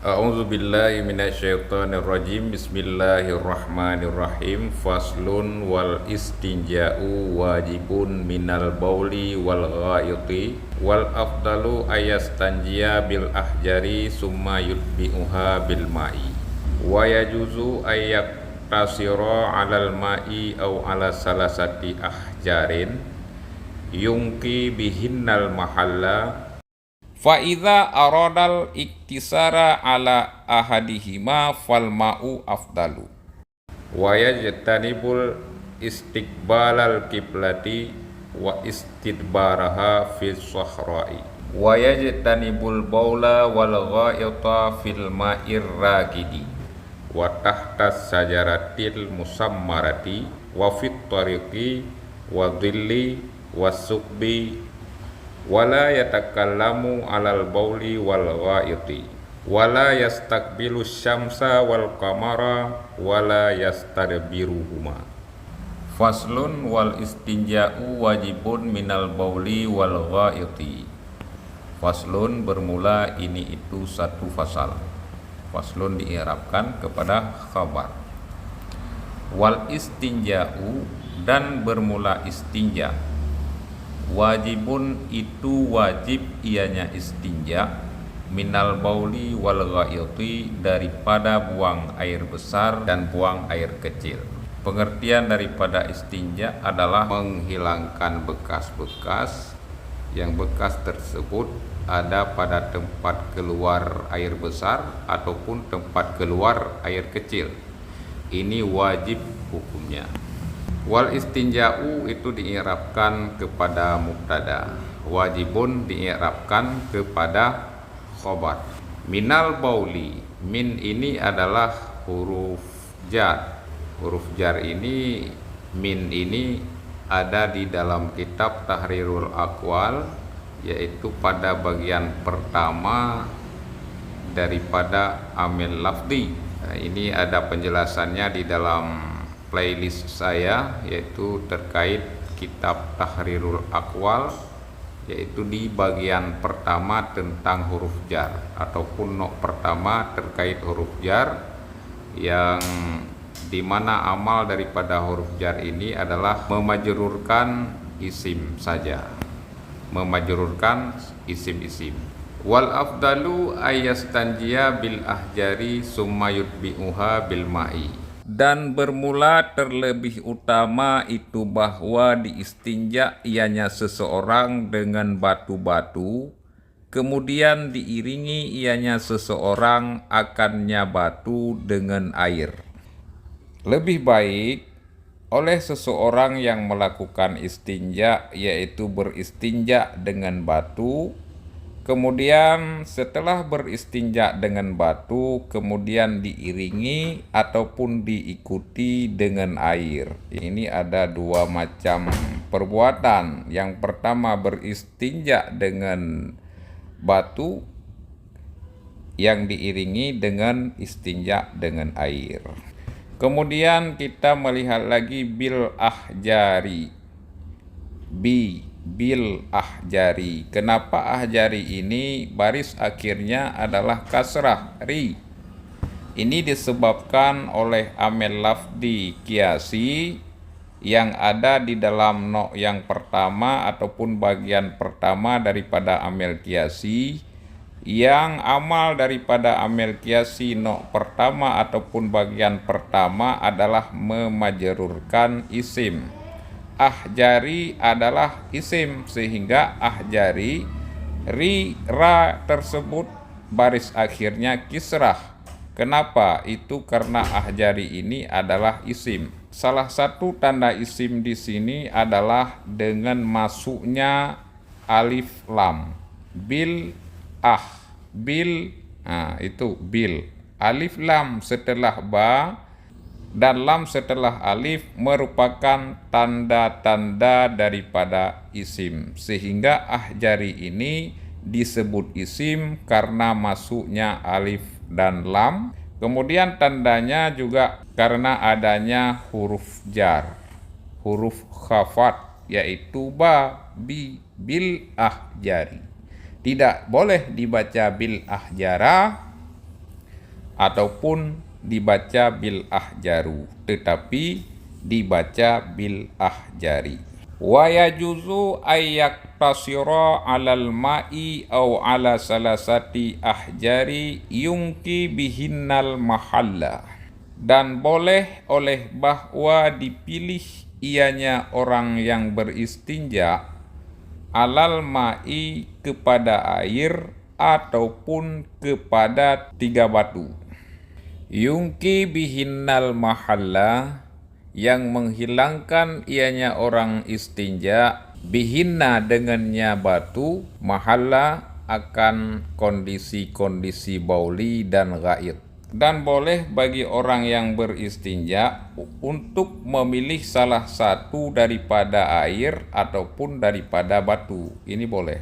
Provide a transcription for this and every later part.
A'udzu billahi minasyaitonir rajim. Bismillahirrahmanirrahim. Faslun wal istinja'u wajibun minal bauli wal ghaiti wal afdalu ayastanjiya bil ahjari summa yutbi'uha bil ma'i wa yajuzu tasira 'alal ma'i aw 'ala salasati ahjarin yungki bihinnal mahalla fa idza aradal iktisara ala ahadihima fal ma'u afdalu wa yajtanibul istiqbalal kiblati wa istidbaraha fis sahra'i wa yajtanibul baula wal ghaita fil ma'ir ragidi wa tahtas sajaratil musammarati wa fit tariqi wa dhilli wasukbi wala yatakallamu alal bauli wal ghaiti wala yastakbilu syamsa wal qamara wala yastadbiruhuma. Faslun wal istinja'u wajibun minal bauli wal ghaiti. Faslun bermula ini itu satu fasal. Faslun diirabkan kepada khabar. Wal istinja'u dan bermula istinja. Wajibun itu wajib ianya istinja minal bauli wal ghaiti daripada buang air besar dan buang air kecil. Pengertian daripada istinja adalah menghilangkan bekas-bekas yang bekas tersebut ada pada tempat keluar air besar ataupun tempat keluar air kecil. Ini wajib hukumnya. Wal istinja'u itu diirabkan kepada mubtada, wajibun diirabkan kepada khobar. Minal bauli, min ini adalah huruf jar. Huruf jar ini, min ini ada di dalam kitab Tahrirul Aqwal, yaitu pada bagian pertama daripada amil lafzi. Nah, ini ada penjelasannya di dalam playlist saya, yaitu terkait kitab Tahrirul Aqwal, yaitu di bagian pertama tentang huruf jar ataupun not pertama terkait huruf jar, yang dimana amal daripada huruf jar ini adalah memajrurkan isim saja, memajrurkan isim-isim. Wal afdalu ayastanjiya bil ahjari summa yutbi'uha bil ma'i. Dan bermula terlebih utama itu bahwa diistinja ianya seseorang dengan batu-batu, kemudian diiringi ianya seseorang akannya batu dengan air. Lebih baik oleh seseorang yang melakukan istinja, yaitu beristinja dengan batu, kemudian setelah beristinja dengan batu, kemudian diiringi ataupun diikuti dengan air. Ini ada dua macam perbuatan. Yang pertama beristinja dengan batu, yang diiringi dengan istinja dengan air. Kemudian kita melihat lagi bil ahjari. Bil ahjari. Kenapa ahjari ini baris akhirnya adalah kasrah ri? Ini disebabkan oleh amil lafdi kiasi yang ada di dalam no yang pertama ataupun bagian pertama daripada amil kiasi, yang amal daripada amil kiasi no pertama ataupun bagian pertama adalah memajrurkan isim. Ahjari adalah isim, sehingga ahjari ri ra tersebut baris akhirnya kisrah. Kenapa? Itu karena ahjari ini adalah isim. Salah satu tanda isim di sini adalah dengan masuknya alif lam. Bil itu bil. Alif lam setelah ba dan lam setelah alif merupakan tanda-tanda daripada isim, sehingga ahjari ini disebut isim karena masuknya alif dan lam. Kemudian tandanya juga karena adanya huruf jar, huruf khafat, yaitu ba, bi, bil ahjari. Tidak boleh dibaca bil ahjara ataupun dibaca bil ahjaru, tetapi dibaca bil ahjari. Wa yajuzu ayyak tasira alal ma'i au ala salasati ahjari yungki bihinnal mahalla. Dan boleh oleh bahwa dipilih ianya orang yang beristinja alal ma'i kepada air ataupun kepada 3 batu. Yungki bihinnal mahalla, yang menghilangkan ianya orang istinja, bihinna dengannya batu, mahalla akan kondisi-kondisi bauli dan ghaid. Dan boleh bagi orang yang beristinja untuk memilih salah satu daripada air ataupun daripada batu. Ini boleh.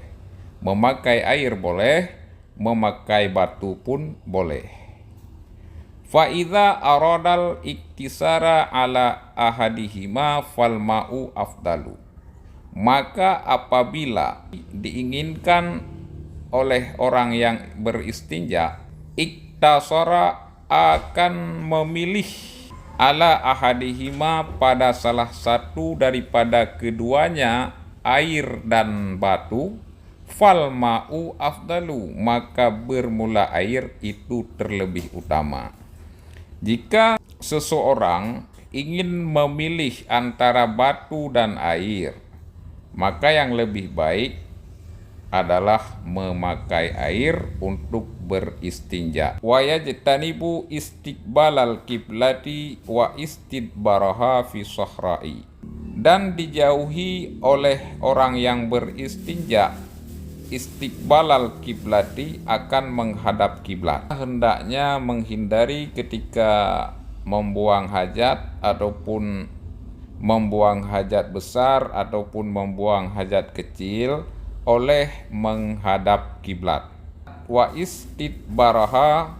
Memakai air boleh, memakai batu pun boleh. Fa'idha aradal iktisara ala ahadihima fal ma'u afdalu. Maka apabila diinginkan oleh orang yang beristinja, iktasara akan memilih ala ahadihima pada salah satu daripada keduanya, air dan batu, fal ma'u afdalu, maka bermula air itu terlebih utama. Jika seseorang ingin memilih antara batu dan air, maka yang lebih baik adalah memakai air untuk beristinja. Wa yajtanibu istiqbalal kiblati wa istidbaraha fi sahra'i. Dan dijauhi oleh orang yang beristinja istiqbalal kiblati, akan menghadap kiblat. Hendaknya menghindari ketika membuang hajat ataupun membuang hajat besar ataupun membuang hajat kecil oleh menghadap kiblat. Wa istidbaraha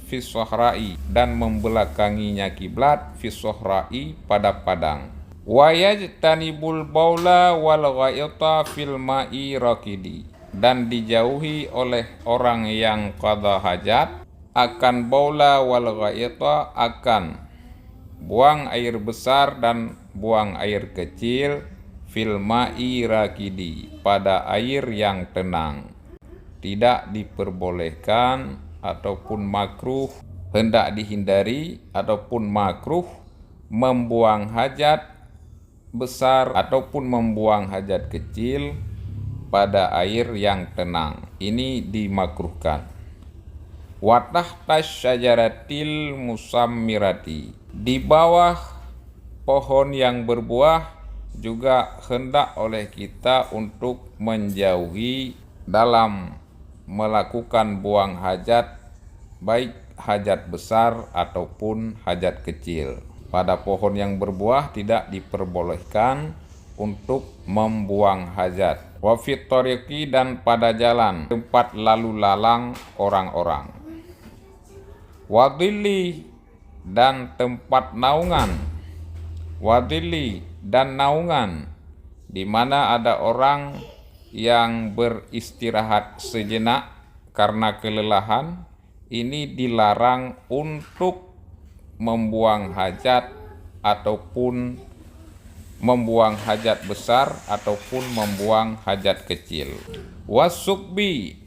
fi sahra'i, dan membelakanginya kiblat fi sahra'i, pada padang. Wa yajtanibul baula wal ghaita fil ma'i rakidi, dan dijauhi oleh orang yang qada hajat akan baula wal ghaita, akan buang air besar dan buang air kecil, fil ma'i rakidi, pada air yang tenang. Tidak diperbolehkan ataupun makruh, hendak dihindari ataupun makruh membuang hajat besar ataupun membuang hajat kecil pada air yang tenang. Ini dimakruhkan. Wa tahta syajaratil musammirati, di bawah pohon yang berbuah juga hendak oleh kita untuk menjauhi dalam melakukan buang hajat, baik hajat besar ataupun hajat kecil. Pada pohon yang berbuah tidak diperbolehkan untuk membuang hajat. Wa fit tariqi, dan pada jalan tempat lalu lalang orang-orang. Wa dhilli, dan tempat naungan. Wa dhilli, dan naungan, di mana ada orang yang beristirahat sejenak karena kelelahan. Ini dilarang untuk membuang hajat ataupun membuang hajat besar ataupun membuang hajat kecil. Wasukbi,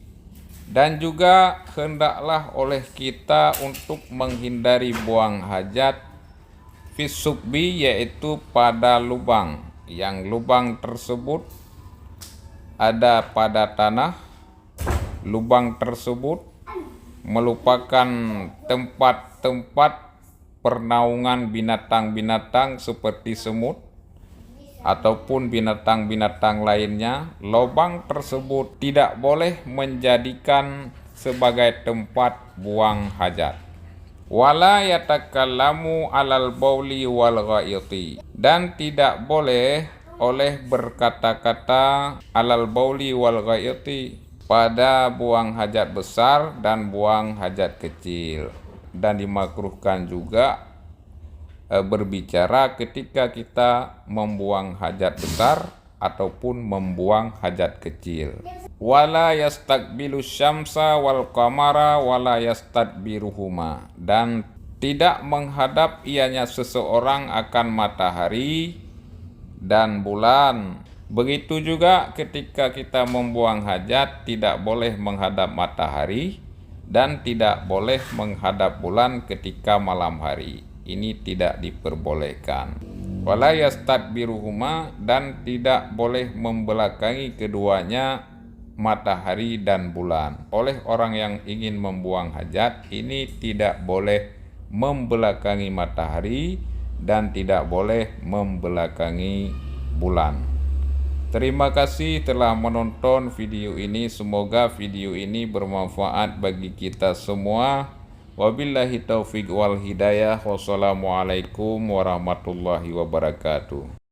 dan juga hendaklah oleh kita untuk menghindari buang hajat fisukbi, yaitu pada lubang, yang lubang tersebut ada pada tanah. Lubang tersebut merupakan tempat-tempat pernaungan binatang-binatang seperti semut ataupun binatang-binatang lainnya. Lubang tersebut tidak boleh menjadikan sebagai tempat buang hajat. Wala yatakallamu alal bauli wal ghaiti, dan tidak boleh oleh berkata-kata alal bauli wal ghaiti, pada buang hajat besar dan buang hajat kecil. Dan dimakruhkan juga berbicara ketika kita membuang hajat besar ataupun membuang hajat kecil. Wala yastaqbilu syamsa wal qamara wala yastadbiruhuma, dan tidak menghadap ianya seseorang akan matahari dan bulan. Begitu juga ketika kita membuang hajat, tidak boleh menghadap matahari dan tidak boleh menghadap bulan ketika malam hari. Ini tidak diperbolehkan. Wala yastadbiruhuma, dan tidak boleh membelakangi keduanya, matahari dan bulan. Oleh orang yang ingin membuang hajat, ini tidak boleh membelakangi matahari dan tidak boleh membelakangi bulan. Terima kasih telah menonton video ini. Semoga video ini bermanfaat bagi kita semua. Wabillahi taufiq wal hidayah. Wassalamualaikum warahmatullahi wabarakatuh.